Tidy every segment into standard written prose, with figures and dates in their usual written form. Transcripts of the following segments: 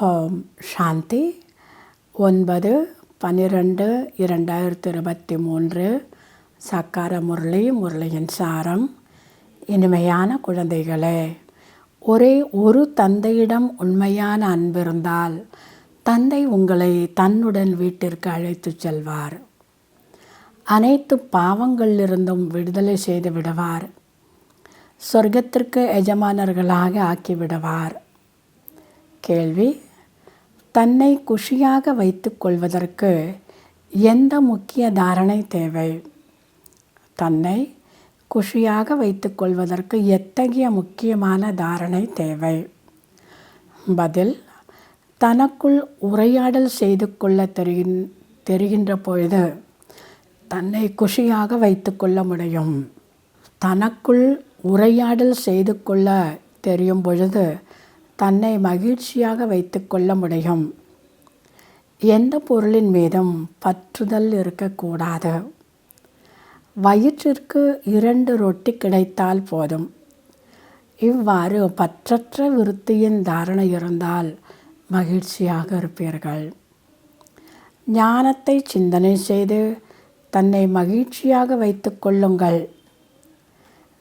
ஓம் சாந்தி 9/12/2023 சக்கார முரளியின் சாரம். இனிமையான குழந்தைகளே, ஒரே ஒரு தந்தையிடம் உண்மையான அன்பிருந்தால் தந்தை உங்களை தன்னுடன் வீட்டிற்கு அழைத்துச் செல்வார். அனைத்து பாவங்களிலிருந்தும் விடுதலை செய்து விடுவார். சொர்க்கத்திற்கு எஜமானர்களாக ஆக்கிவிடுவார். கேள்வி: தன்னை குஷியாக வைத்துக் கொள்வதற்கு எந்த முக்கிய தாரணை தேவை? தன்னை குஷியாக வைத்துக் கொள்வதற்கு எத்தகைய முக்கியமான தாரணை தேவை? பதில்: தனக்குள் உரையாடல் செய்து கொள்ள தெரிகின்ற பொழுது தன்னை குஷியாக வைத்து கொள்ள முடியும். தனக்குள் உரையாடல் செய்து கொள்ள தெரியும் பொழுது தன்னை மகிழ்ச்சியாக வைத்து கொள்ள முடியும். எந்த பொருளின் மீதும் பற்றுதல் இருக்கக்கூடாது. வயிற்றிற்கு 2 ரொட்டி கிடைத்தால் போதும். இவ்வாறு பற்றற்ற விருத்தியின் தாரணை இருந்தால் மகிழ்ச்சியாக இருப்பீர்கள். ஞானத்தை சிந்தனை செய்து தன்னை மகிழ்ச்சியாக வைத்து கொள்ளுங்கள்.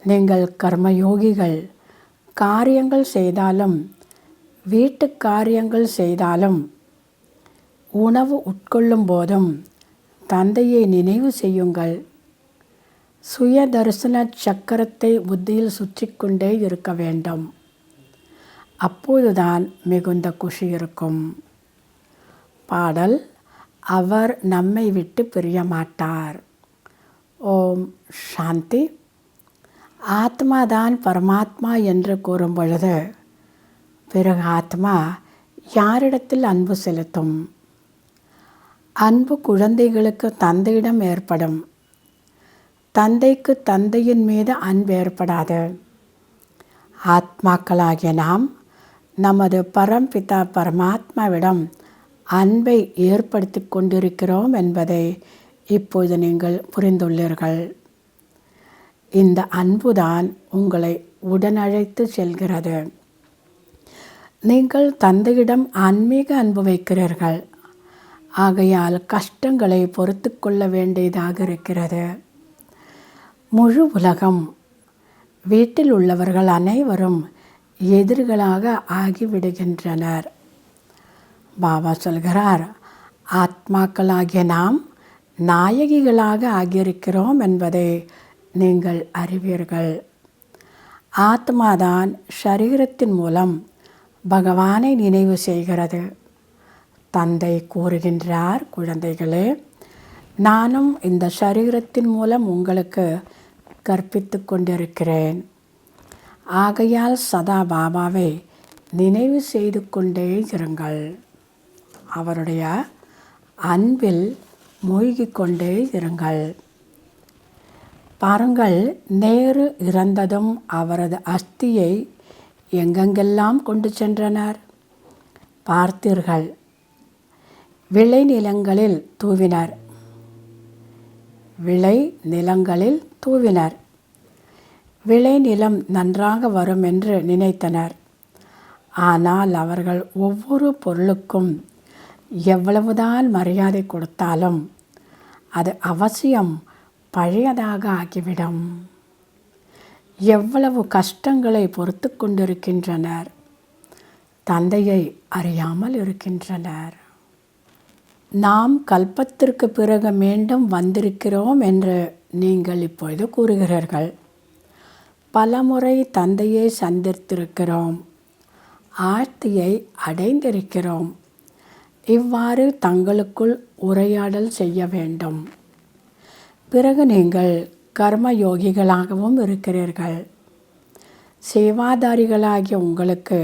நீங்கள் கர்மயோகிகள். காரியங்கள் செய்தாலும் வீட்டு காரியங்கள் செய்தாலும் உணவு உட்கொள்ளும் போதும் தந்தையை நினைவு செய்யுங்கள். சுய தரிசன சக்கரத்தை புத்தியில் சுற்றி கொண்டே இருக்க வேண்டும். அப்போதுதான் மிகுந்த குஷி இருக்கும். பாடல்: அவர் நம்மை விட்டு பிரிய மாட்டார். ஓம் சாந்தி. ஆத்மாதான் பரமாத்மா என்று கூறும் பொழுது பிறகு ஆத்மா யாரிடத்தில் அன்பு செலுத்தும்? அன்பு குழந்தைகளுக்கு தந்தையிடம் ஏற்படும். தந்தைக்கு தந்தையின் மீது அன்பு ஏற்படாது. ஆத்மாக்களாகிய நாம் நமது பரம்பிதா பரமாத்மாவிடம் அன்பை ஏற்படுத்தி கொண்டிருக்கிறோம் என்பதை இப்போது நீங்கள் புரிந்துள்ளீர்கள். இந்த அன்புதான் உங்களை உடனழைத்து செல்கிறது. நீங்கள் தந்தையிடம் ஆன்மீக அன்பு வைக்கிறீர்கள். ஆகையால் கஷ்டங்களை பொறுத்து கொள்ள வேண்டியதாக இருக்கிறது. முழு உலகம், வீட்டில் உள்ளவர்கள் அனைவரும் எதிரிகளாக ஆகிவிடுகின்றனர். பாபா சொல்கிறார், ஆத்மாக்களாகிய நாம் நாயகிகளாக ஆகியிருக்கிறோம் என்பதை நீங்கள் அறிவீர்கள். ஆத்மாதான் ஷரீரத்தின் மூலம் பகவானை நினைவு செய்கிறது. தந்தை கூறுகின்றார், குழந்தைகளே, நானும் இந்த ஷரீரத்தின் மூலம் உங்களுக்கு கற்பித்து கொண்டிருக்கிறேன். ஆகையால் சதா பாபாவை நினைவு செய்து கொண்டே இருங்கள். அவருடைய அன்பில் மூழ்கிக் கொண்டே இருங்கள். பாருங்கள், நேரு இறந்ததும் அவரது அஸ்தியை எங்கெங்கெல்லாம் கொண்டு சென்றனர் பார்த்தீர்கள். விளை நிலங்களில் தூவினர். விளை நிலம் நன்றாக வரும் என்று நினைத்தனர். ஆனால் அவர்கள் ஒவ்வொரு பொருளுக்கும் எவ்வளவுதான் மரியாதை கொடுத்தாலும் அது அவசியம் பழையதாக ஆகிவிடும். எவ்வளவு கஷ்டங்களை பொறுத்து கொண்டிருக்கின்றனர். தந்தையை அறியாமல் இருக்கின்றனர். நாம் கல்பத்திற்கு பிறகு மீண்டும் வந்திருக்கிறோம் என்று நீங்கள் இப்பொழுது கூறுகிறீர்கள். பலமுறை தந்தையை சந்தித்திருக்கிறோம். ஆர்த்தியை அடைந்திருக்கிறோம். இவ்வாறு தங்களுக்குள் உரையாடல் செய்ய வேண்டும். பிறகு நீங்கள் கர்மயோகிகளாகவும் இருக்கிறீர்கள். சேவாதாரிகளாகிய உங்களுக்கு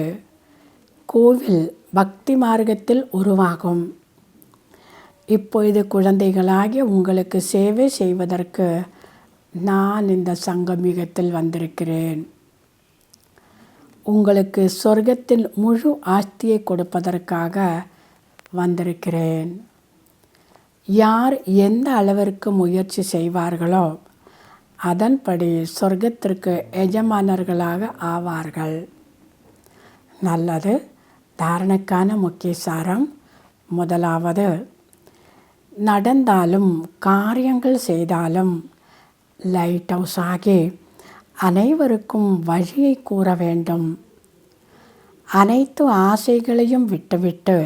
கோவில் பக்தி மார்க்கத்தில் உருவாகும். இப்பொழுது குழந்தைகளாகிய உங்களுக்கு சேவை செய்வதற்கு நான் இந்த சங்கமிகத்தில் வந்திருக்கிறேன். உங்களுக்கு சொர்க்கத்தின் முழு ஆஸ்தியை கொடுப்பதற்காக வந்திருக்கிறேன். யார் எந்த அளவிற்கு முயற்சி செய்வார்களோ அதன்படி சொர்க்கத்திற்கு எஜமானர்களாக ஆவார்கள். நல்லது. தாரணைக்கான முக்கிய சாரம். முதலாவது, நடந்தாலும் காரியங்கள் செய்தாலும் லைட் ஹவுஸ் ஆகி அனைவருக்கும் வழியை கூற வேண்டும். அனைத்து ஆசைகளையும் விட்டுவிட்டு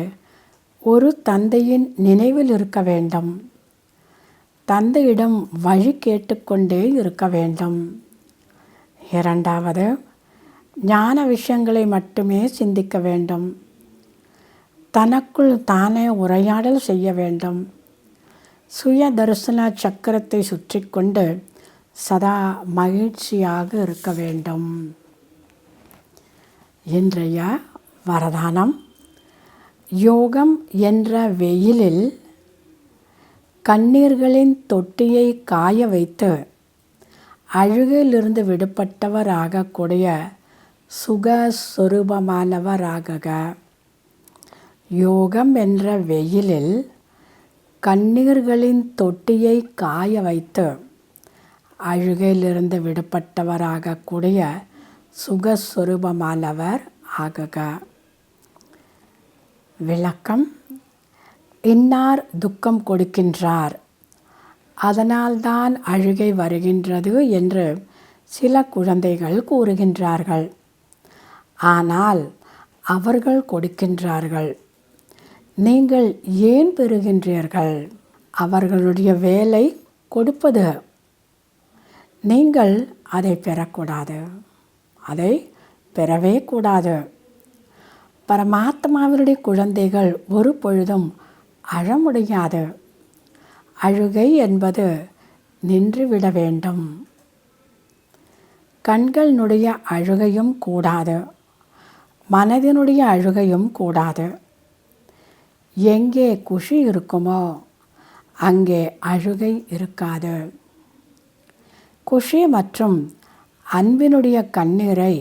ஒரு தந்தையின் நினைவில் இருக்க வேண்டும். தந்தையிடம் வழி கேட்டுக்கொண்டே இருக்க வேண்டும். இரண்டாவது, ஞான விஷயங்களை மட்டுமே சிந்திக்க வேண்டும். தனக்குள் தானே உரையாடல் செய்ய வேண்டும். சுய தரிசன சக்கரத்தை சுற்றி கொண்டு சதா மகிழ்ச்சியாக இருக்க வேண்டும். இன்றைய வரதானம். யோகம் என்ற வெயிலில் கண்ணீர்களின் தொட்டியை காய வைத்து அழுகையிலிருந்து விடுபட்டவராகக்கூடிய சுகஸ்வரூபமானவராக. யோகம் என்ற வெயிலில் கண்ணீர்களின் தொட்டியை காய வைத்து அழுகையிலிருந்து விடுபட்டவராகக்கூடிய சுகஸ்வரூபமானவர் ஆகுக. விளக்கம். இன்னார் துக்கம் கொடுக்கின்றார், அதனால்தான் அழுகை வருகின்றது என்று சில குழந்தைகள் கூறுகின்றார்கள். ஆனால் அவர்கள் கொடுக்கின்றார்கள், நீங்கள் ஏன் பெறுகின்றீர்கள்? அவர்களுடைய வேலை கொடுப்பது. நீங்கள் அதை பெறக்கூடாது, அதை பெறவே கூடாது. பரமாத்மாவினுடைய குழந்தைகள் ஒரு பொழுதும் அழ முடியாது. அழுகை என்பது நின்றுவிட வேண்டும். கண்களினுடைய அழுகையும் கூடாது, மனதினுடைய அழுகையும் கூடாது. எங்கே குஷி இருக்குமோ அங்கே அழுகை இருக்காது. குஷி மற்றும் அன்பினுடைய கண்ணீரை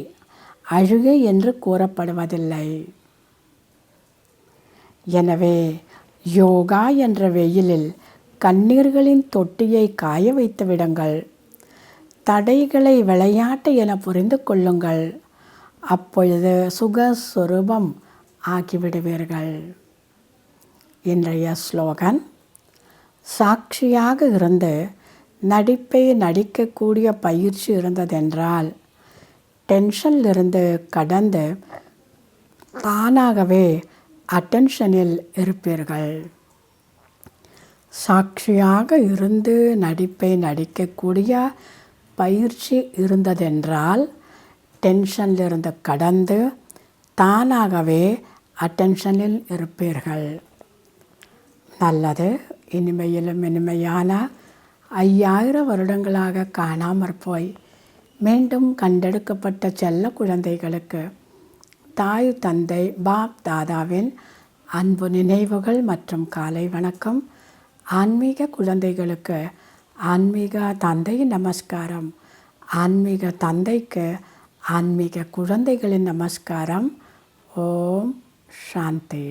அழுகை என்று கூறப்படுவதில்லை. எனவே யோகா என்ற வெயிலில் கண்ணீர்களின் தொட்டியை காய வைத்து விடுங்கள். தடைகளை விளையாட்டு என புரிந்து கொள்ளுங்கள். அப்பொழுது சுகஸ்வரூபம் ஆகிவிடுவீர்கள். இன்றைய ஸ்லோகன். சாட்சியாக இருந்து நடிப்பை நடிக்கக்கூடிய பயிற்சி இருந்ததென்றால் டென்ஷனிலிருந்து கடந்து தானாகவே அட்டென்ஷனில் இருப்பீர்கள். சாட்சியாக இருந்து நடிப்பை நடிக்கக்கூடிய பயிற்சி இருந்ததென்றால் டென்ஷனிலிருந்து கடந்து தானாகவே அட்டென்ஷனில் இருப்பீர்கள். நல்லது. இனிமையிலும் இனிமையான 5000 வருடங்களாக காணாமற் போய் மீண்டும் கண்டெடுக்கப்பட்ட செல்ல குழந்தைகளுக்கு தாய் தந்தை பாப் தாதாவின் அன்பு நினைவுகள் மற்றும் காலை வணக்கம். ஆன்மீக குழந்தைகளுக்கு ஆன்மீக தந்தையின் நமஸ்காரம். ஆன்மீக தந்தைக்கு ஆன்மீக குழந்தைகளின் நமஸ்காரம். ஓம் சாந்தி.